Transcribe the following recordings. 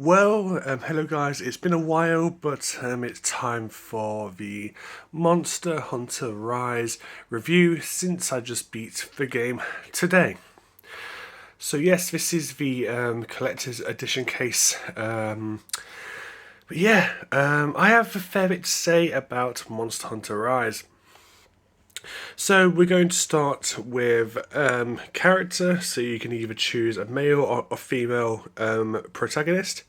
Hello guys, it's been a while, but it's time for the Monster Hunter Rise review since I just beat the game today. So yes, this is the collector's edition case. I have a fair bit to say about Monster Hunter Rise. So we're going to start with character, so you can either choose a male or a female protagonist.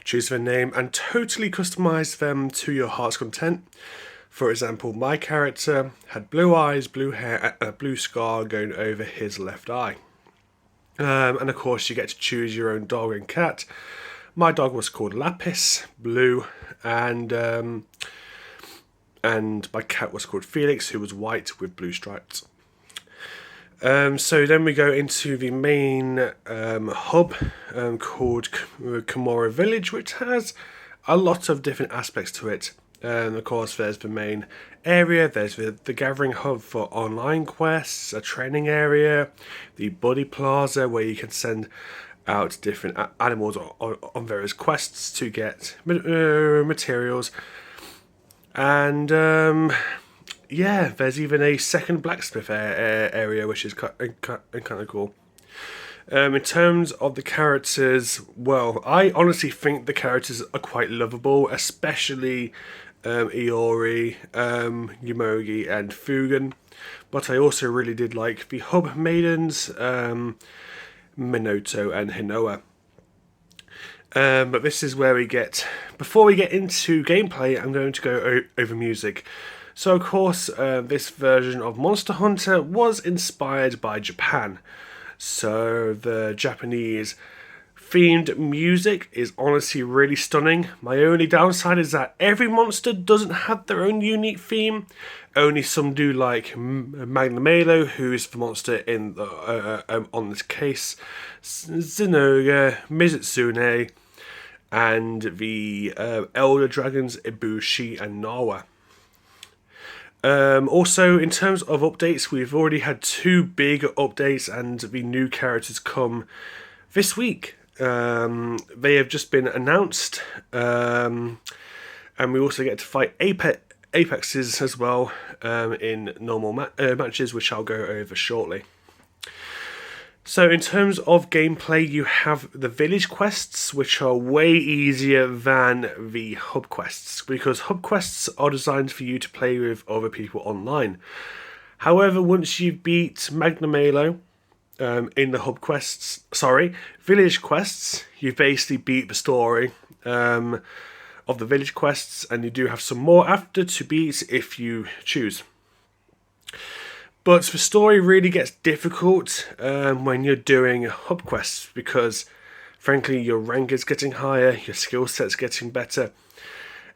Choose their name and totally customize them to your heart's content. For example, my character had blue eyes, blue hair, and a blue scar going over his left eye. And of course, you get to choose your own dog and cat. My dog was called Lapis, blue, and my cat was called Felix, who was white with blue stripes. So then we go into the main hub called Komura Village, which has a lot of different aspects to it. Of course, there's the main area, there's the gathering hub for online quests, a training area, the Buddy Plaza where you can send out different animals on various quests to get materials. And there's even a second blacksmith area, which is kind of cool. In terms of the characters, well, I honestly think the characters are quite lovable, especially Iori, Yomogi, and Fugen. But I also really did like the hub maidens, Minoto and Hinoa. But this is where before we get into gameplay, I'm going to go over music. So of course, this version of Monster Hunter was inspired by Japan. So the Japanese themed music is honestly really stunning. My only downside is that every monster doesn't have their own unique theme. Only some do, like Magnamalo, who is the monster in on this case, Zinogre, Mizutsune, and the Elder Dragons Ibushi and Nawa. Also, in terms of updates, we've already had 2 big updates, and the new characters come this week. They have just been announced, and we also get to fight Apexes as well in normal matches, which I'll go over shortly. So in terms of gameplay, you have the village quests, which are way easier than the hub quests, because hub quests are designed for you to play with other people online. However, once you beat Magnamalo in the village quests, you basically beat the story of the village quests, and you do have some more after to beat if you choose. But the story really gets difficult when you're doing hub quests, because frankly your rank is getting higher, your skill set's getting better,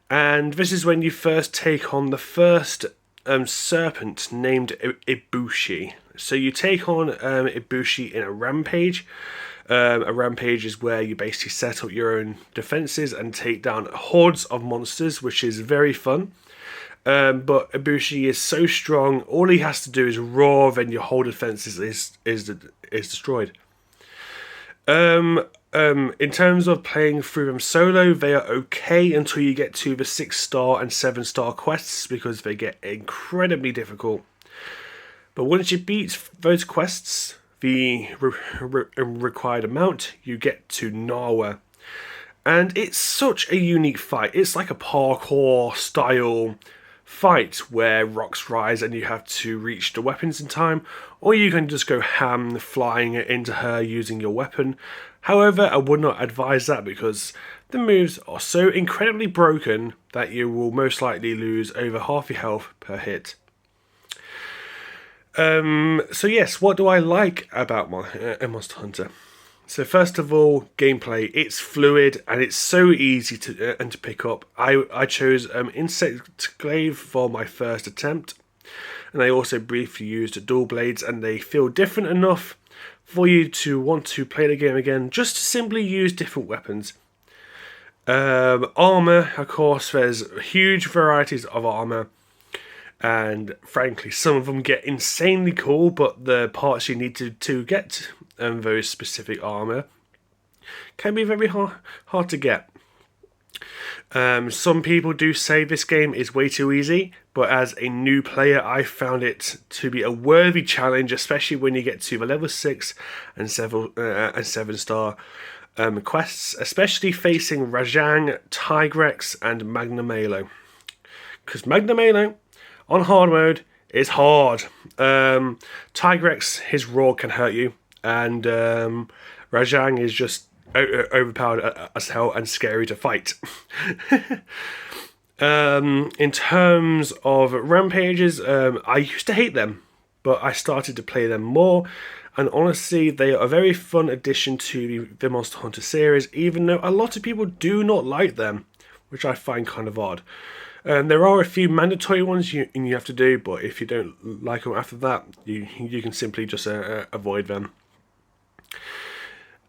and this is when you first take on the first serpent named Ibushi. So you take on Ibushi in a rampage. A rampage is where you basically set up your own defences and take down hordes of monsters, which is very fun. But Ibushi is so strong, all he has to do is roar, then your whole defense is destroyed. In terms of playing through them solo, they are okay until you get to the 6-star and 7-star quests, because they get incredibly difficult. But once you beat those quests, the required amount, you get to Nawa. And it's such a unique fight. It's like a parkour style fight where rocks rise and you have to reach the weapons in time, or you can just go ham flying into her using your weapon. However, I would not advise that, because the moves are so incredibly broken that you will most likely lose over half your health per hit. So yes, what do I like about Monster Hunter? So first of all, gameplay. It's fluid and it's so easy to pick up. I chose Insect Glaive for my first attempt, and I also briefly used Dual Blades, and they feel different enough for you to want to play the game again, just to simply use different weapons. Armour, of course, there's huge varieties of armour, and frankly some of them get insanely cool, but the parts you need to get very specific armour. can be very hard to get. Some people do say this game is way too easy, but as a new player, I found it to be a worthy challenge, especially when you get to the level 6 and 7 star quests, especially facing Rajang, Tigrex, and Magnamalo. Because Magnamalo on hard mode is hard. Tigrex, his roar can hurt you, and Rajang is just overpowered as hell and scary to fight. In terms of rampages, I used to hate them, but I started to play them more, and honestly they are a very fun addition to the Monster Hunter series, even though a lot of people do not like them, which I find kind of odd. There are a few mandatory ones you have to do, but if you don't like them after that, you can simply just avoid them.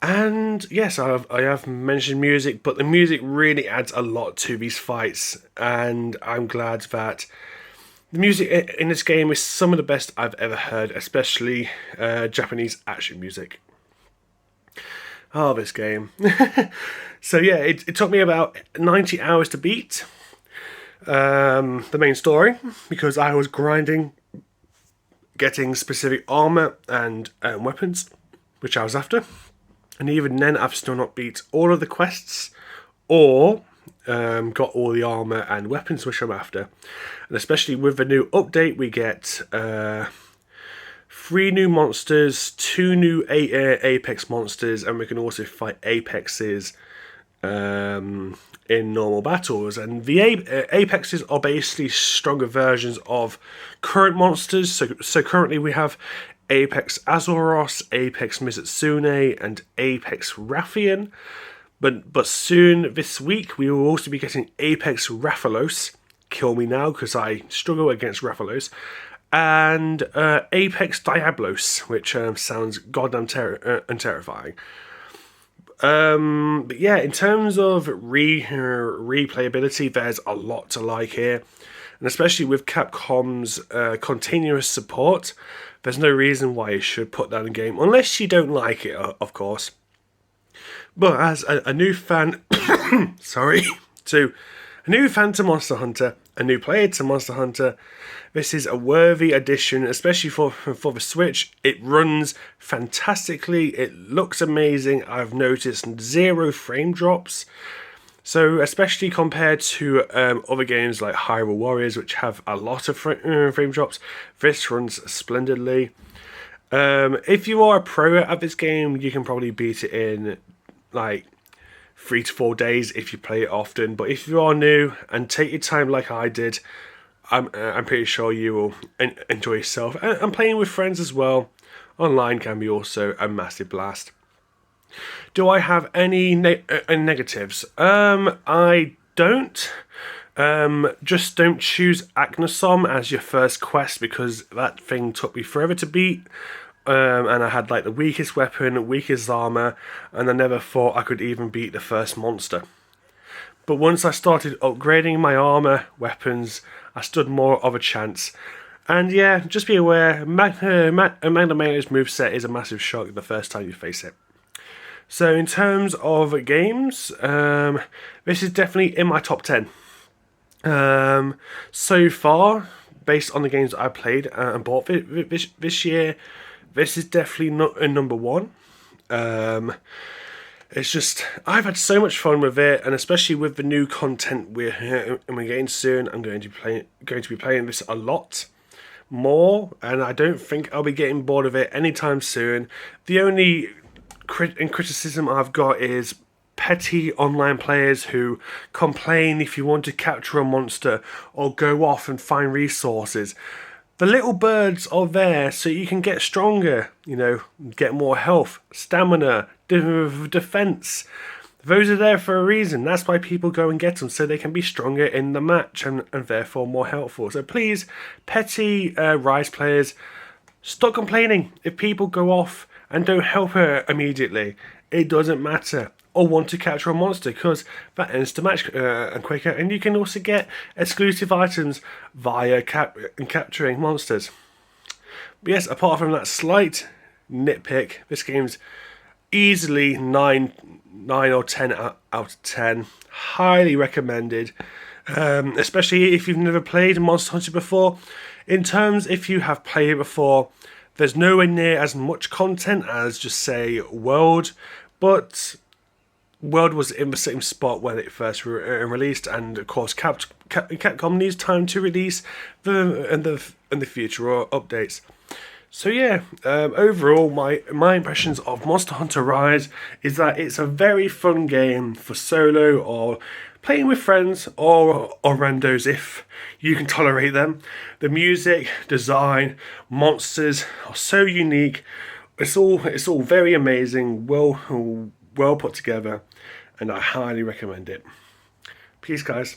And yes, I have mentioned music, but the music really adds a lot to these fights, and I'm glad that the music in this game is some of the best I've ever heard, especially Japanese action music. Oh, this game. So yeah, it took me about 90 hours to beat the main story, because I was grinding, getting specific armor and weapons, which I was after. And even then, I've still not beat all of the quests, or got all the armor and weapons which I'm after. And especially with the new update, we get 3 new monsters, 2 new Apex monsters, and we can also fight Apexes in normal battles. And the Apexes are basically stronger versions of current monsters. So currently we have Apex Azoros, Apex Mizutsune, and Apex Rathian. But soon this week we will also be getting Apex Rathalos. Kill me now, because I struggle against Rathalos. And Apex Diablos, which sounds goddamn terrifying. But yeah, in terms of replayability, there's a lot to like here. And especially with Capcom's continuous support, there's no reason why you should put down a game, unless you don't like it, of course. But as a new fan, to a new fan to Monster Hunter, a new player to Monster Hunter, this is a worthy addition, especially for the Switch. It runs fantastically, it looks amazing. I've noticed 0 frame drops. So especially compared to other games like Hyrule Warriors, which have a lot of frame drops, this runs splendidly. If you are a pro at this game, you can probably beat it in like 3 to 4 days if you play it often. But if you are new and take your time like I did, I'm pretty sure you will enjoy yourself. And playing with friends as well online can be also a massive blast. Do I have any negatives? I don't. Just don't choose Agnesom as your first quest, because that thing took me forever to beat. And I had like the weakest weapon, weakest armor, and I never thought I could even beat the first monster. But once I started upgrading my armor, weapons, I stood more of a chance. And yeah, just be aware, Magnamalo's moveset is a massive shock the first time you face it. So in terms of games, this is definitely in my top 10. So far, based on the games that I played and bought this year, this is definitely not a number 1. It's just, I've had so much fun with it, and especially with the new content we're getting soon, I'm going to be playing this a lot more, and I don't think I'll be getting bored of it anytime soon. The only criticism I've got is petty online players who complain if you want to capture a monster or go off and find resources. The little birds are there so you can get stronger, get more health, stamina, defense. Those are there for a reason. That's why people go and get them, so they can be stronger in the match and therefore more helpful. So please, petty Rise players, stop complaining if people go off and don't help her immediately. It doesn't matter. Or want to capture a monster, because that ends the match quicker, and you can also get exclusive items via capturing monsters. But yes, apart from that slight nitpick, this game's easily 9 or 10 out of 10. Highly recommended, especially if you've never played Monster Hunter before. In terms, if you have played it before, there's nowhere near as much content as, just say, World, but World was in the same spot when it first released, and of course Capcom needs time to release the future updates. So yeah, overall, my impressions of Monster Hunter Rise is that it's a very fun game for solo or playing with friends or randos if you can tolerate them. The music, design, monsters are so unique. It's all very amazing, well put together, and I highly recommend it. Peace, guys.